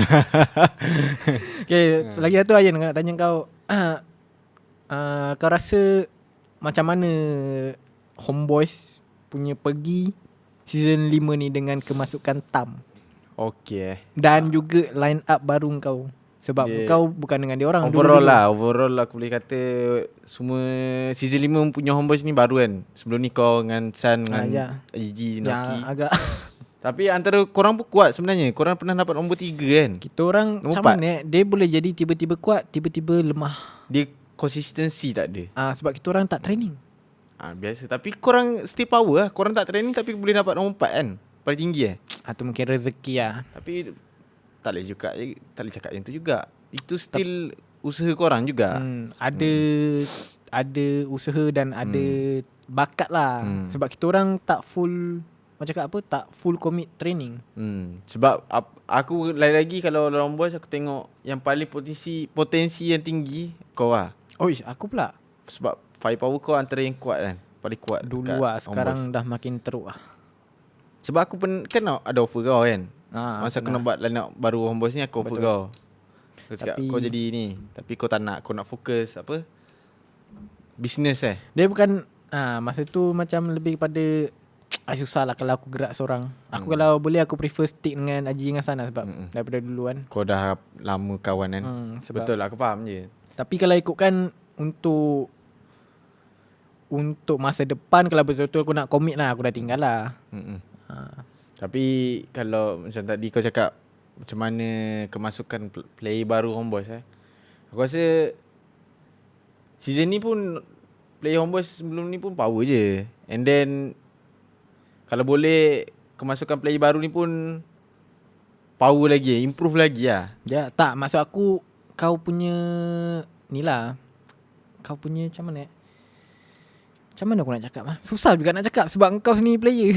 Okay, lagi satu Ayan nak tanya kau. Kau rasa macam mana Homeboys punya pergi season 5 ni dengan kemasukan Tam? Okay. Dan juga line up baru kau. Sebab kau bukan dengan dia orang. Overall aku boleh kata semua season 5 punya Homeboys ni baru kan. Sebelum ni kau dengan San, dengan Gigi, Noki. Agak tapi antara korang pun kuat sebenarnya. Korang pernah dapat nombor 3 kan. Kita orang macam mana dia boleh jadi tiba-tiba kuat, tiba-tiba lemah. Dia konsistensi tak ada. Sebab kita orang tak training. Biasa. Tapi korang still power lah. Korang tak training tapi boleh dapat nombor 4 kan. Paling tinggi tu mungkin rezeki lah. Tapi tak boleh cakap macam tu juga. Itu still usaha korang juga. Ada usaha dan ada bakat lah. Sebab kita orang tak full, macam cakap apa, tak full commit training. Sebab aku lagi kalau dalam Homeboys aku tengok yang paling potensi yang tinggi kau lah. Aku pula. Sebab firepower kau antara yang kuat kan. Paling kuat dulu lah. Sekarang dah makin teruk lah. Sebab aku kan ada offer kau kan. Masa aku nak buat line up baru Homeboys ni, aku offer kau. Aku cakap kau jadi ni, tapi kau tak nak. Kau nak fokus apa, business Dia bukan masa tu macam lebih pada susah lah kalau aku gerak seorang. Aku kalau boleh aku prefer stick dengan Haji dengan Sana. Sebab daripada dulu kan kau dah lama kawan kan. Betul lah, aku faham je. Tapi kalau ikutkan untuk masa depan, kalau betul-betul aku nak commit lah, aku dah tinggal lah. Tapi kalau macam tadi kau cakap macam mana kemasukan player baru Homeboys aku rasa season ni pun player Homeboys sebelum ni pun power je. And then kalau boleh kemasukan player baru ni pun power lagi, improve lagi lah. Tak, maksud aku kau punya ni lah, kau punya macam mana aku nak cakap lah. Susah juga nak cakap sebab kau sendiri player.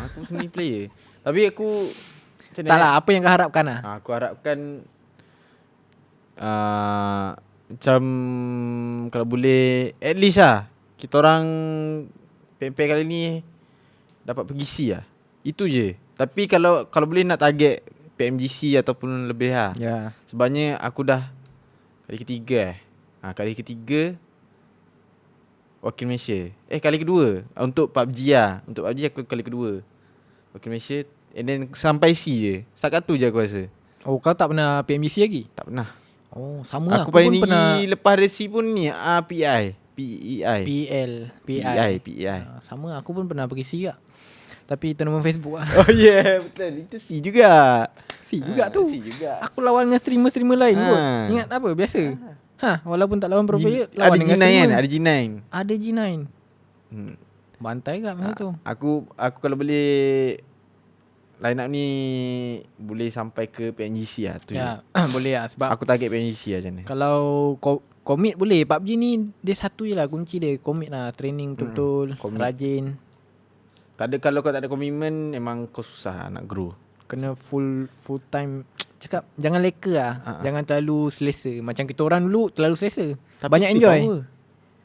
Aku sendiri player. Tapi aku tak lah, apa yang kau harapkan lah? Aku harapkan macam kalau boleh at least lah kita orang PMP kali ni dapat pergi C lah. Itu je. Tapi kalau boleh nak target PMGC ataupun lebih lah. Sebabnya aku dah kali ketiga kali ketiga wakil Malaysia. Kali kedua untuk PUBG lah. Untuk PUBG aku kali kedua wakil Malaysia. And then sampai C je. Setakat tu je aku rasa. Kau tak pernah PMGC lagi? Tak pernah. Sama lah. Aku paling tinggi pernah lepas dari C pun ni PEI. Sama, aku pun pernah pergi C juga. Tapi tournament Facebook lah. Betul. Itu C juga. C juga tu. C juga. Aku lawan dengan streamer-streamer lain kot. Ingat apa? Biasa. Walaupun tak lawan pro player, lawan dengan streamer. Ada G9 kan? Ada G9. Bantai kat masa tu. Aku kalau boleh line up ni boleh sampai ke PNGC lah tu. Boleh lah sebab aku target PNGC lah macam ni. Kalau commit boleh. PUBG ni dia satu je lah kunci dia. Commit lah. Training betul-betul. Rajin. Tak ada, kalau kau tak ada komitmen memang kau susah nak grow. Kena full time. Cakap jangan leka lah. Jangan terlalu selesa. Macam kita orang dulu terlalu selesa. Tapi banyak enjoy.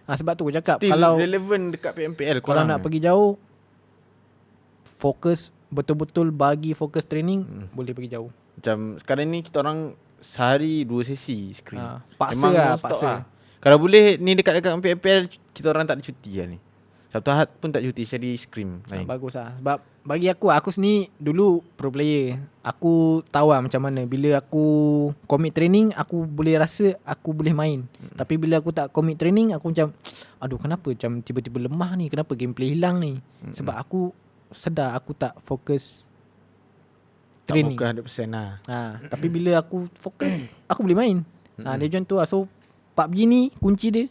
Sebab tu aku cakap still kalau relevant dekat PMPL kalau nak pergi jauh, fokus betul-betul bagi fokus training, boleh pergi jauh. Macam sekarang ni kita orang sehari 2 sesi scrim. Paksa Memang lah, non-stop paksa. Kalau boleh ni dekat-dekat PMPL kita orang tak ada cuti lah ni. Sabtu Ahad pun tak cuti, jadi scrim lain. Bagus lah. Sebab bagi aku sendiri dulu pro player. Aku tahu lah macam mana. Bila aku commit training, aku boleh rasa aku boleh main. Tapi bila aku tak commit training, aku macam, aduh kenapa macam tiba-tiba lemah ni, kenapa gameplay hilang ni. Sebab aku sedar aku tak fokus training. Tak fokus 100% lah. Tapi bila aku fokus, aku boleh main. Dia macam tu lah. So PUBG ni kunci dia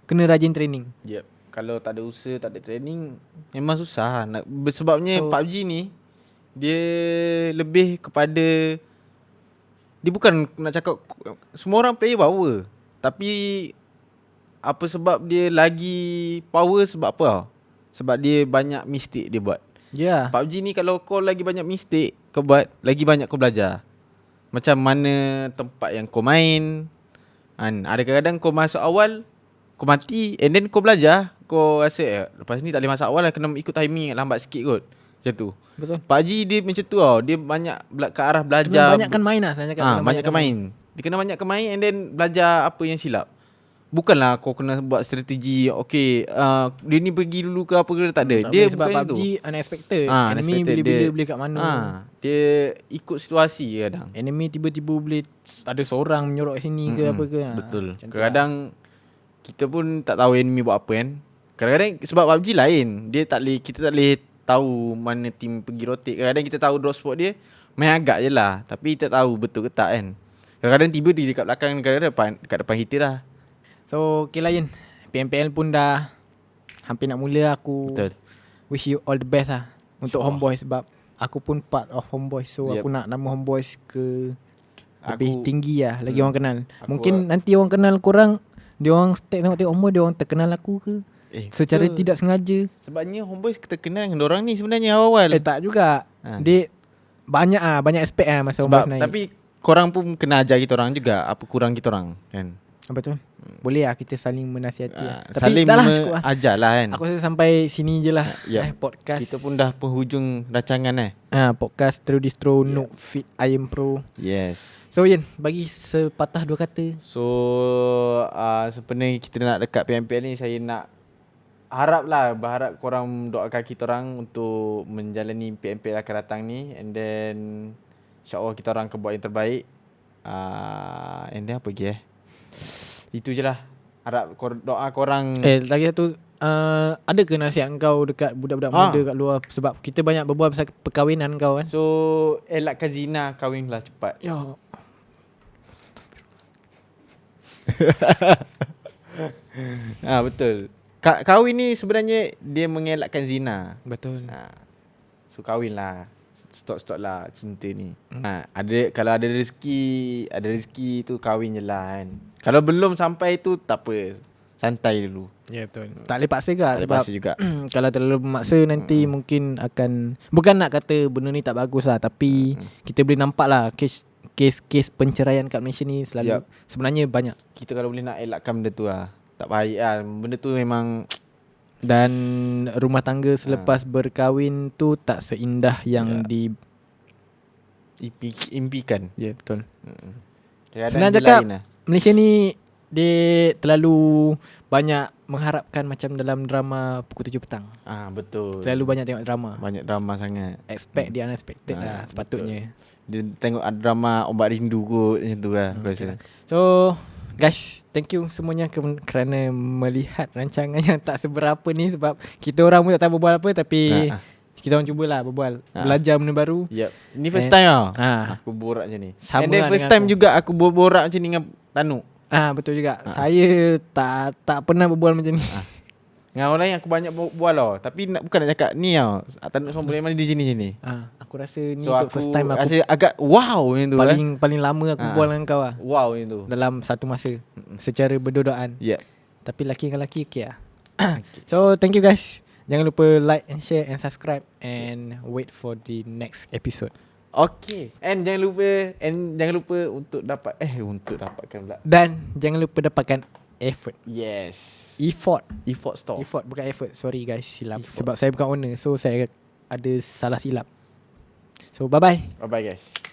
kena rajin training. Yep. Kalau tak ada usaha, tak ada training, memang susah nak, sebabnya PUBG ni dia lebih kepada, dia bukan nak cakap semua orang player power, tapi apa sebab dia lagi power sebab apa? Sebab dia banyak mistake dia buat. Ya. PUBG ni kalau kau lagi banyak mistake kau buat, lagi banyak kau belajar. Macam mana tempat yang kau main. Ada kadang-kadang kau masuk awal, kau mati, and then kau belajar. Kau rasa lepas ni tak boleh masuk awal lah, kena ikut timing lambat sikit kot. Macam tu. Betul. PUBG dia macam tu tau. Dia banyak ke arah belajar. Kena banyakkan main lah saya cakap. Banyakkan main. Dia kena banyakkan main and then belajar apa yang silap. Bukanlah kau kena buat strategi, okay, dia ni pergi dulu ke apa ke, tak ada. Dia sebab bukan PUBG tu. unexpected. Enemy Unexpected. bila-bila boleh kat mana. Dia ikut situasi kadang. Enemy tiba-tiba boleh ada seorang menyorok sini ke apa ke. Betul. Macam tu Kadang-kadang kita pun tak tahu enemy buat apa kan. Kadang-kadang sebab PUBG lain, dia tak boleh, kita tak boleh tahu mana team pergi rotate. Kadang-kadang kita tahu drop spot dia, main agak je lah, tapi tak tahu betul ke tak kan. Kadang-kadang tiba dia dekat belakang, kadang-kadang dekat depan kita lah. So okay lah Yin, PMPL pun dah hampir nak mula. Aku Betul. wish you all the best lah untuk InsyaAllah. Homeboys. Sebab aku pun part of Homeboys. So Yep. aku nak nama Homeboys ke lebih Aku- tinggi lah, lagi orang kenal. Aku- Mungkin nanti orang kenal korang, dia orang tengok Homeboys, dia orang terkenal aku ke secara betul. tidak sengaja. Sebabnya Homeboys kita kenal dengan orang ni sebenarnya awal-awal. Tak juga. Dia banyak aspek lah masa Sebab Homeboys naik. tapi korang pun kena ajar kita orang juga apa kurang kita orang kan. Betul. Boleh lah kita saling menasihati lah. Tapi Saling dah lah cukup lah. ajar lah kan. Aku rasa sampai sini je lah. Yep. Podcast. Kita pun dah penghujung rancangan Podcast True Distro Nook Fit IM Pro. Yes. So Yen, bagi sepatah dua kata. So sebenarnya kita nak dekat PMPL ni, saya nak berharap korang doakan kita orang untuk menjalani PMPL akan datang ni, and then insyaAllah kita orang akan buat yang terbaik. And then apa lagi itu je lah. Harap doa korang. Lagi satu, ada ke nasihat kau dekat budak-budak muda kat luar? Sebab kita banyak berbual pasal perkahwinan kau kan. So elakkan zina, kahwinlah cepat. Ya. Betul. Kahwin ni sebenarnya dia mengelakkan zina. Betul. So kahwinlah. Stop lah cinta ni. Kalau ada rezeki tu kahwin je lah kan. Kalau belum sampai tu tak apa. Santai dulu. Ya betul. Tak boleh paksa ke Tak boleh sebab paksa juga. kalau terlalu memaksa nanti mungkin akan, bukan nak kata benda ni tak bagus lah, tapi kita boleh nampak lah kes penceraian kat Malaysia ni selalu sebenarnya banyak. Kita kalau boleh nak elakkan benda tu lah. Tak baik lah. Benda tu memang. Dan rumah tangga selepas berkahwin tu tak seindah yang impikan. Ya betul. Senang cakap, lah. Malaysia ni dia terlalu banyak mengharapkan macam dalam drama pukul 7 petang. Betul. Terlalu banyak tengok drama. Banyak drama sangat. Expect the unexpected lah sepatutnya. Dia tengok drama Ombak Rindu kot macam tu lah aku rasa. So guys, thank you semuanya kerana melihat rancangan yang tak seberapa ni. Sebab kita orang pun tak tahu berbual apa, tapi kita orang cubalah berbual, belajar benda baru. Ini first time tau. Aku borak macam ni. Sama And then lah first dengan time aku. juga aku borak macam ni dengan Tanu. Betul juga. Saya tak pernah berbual macam ni. Dengan orang lain aku banyak berbual tau. Tapi bukan nak cakap ni tau. Tanu semua boleh mana dia sini. Aku rasa ni So untuk aku first time aku rasa agak wow macam tu. paling lama aku berbual dengan kau lah. Wow macam tu. Dalam satu masa secara berdudaan. Tapi laki dengan laki okay lah. So thank you guys. Jangan lupa like and share and subscribe, and wait for the next episode. Okay. And jangan lupa untuk dapatkan pula. Dan jangan lupa dapatkan effort. Yes. Effort Store. bukan effort. Sorry guys, silap. Sebab saya bukan owner, so saya ada salah silap. So bye bye. Bye bye guys.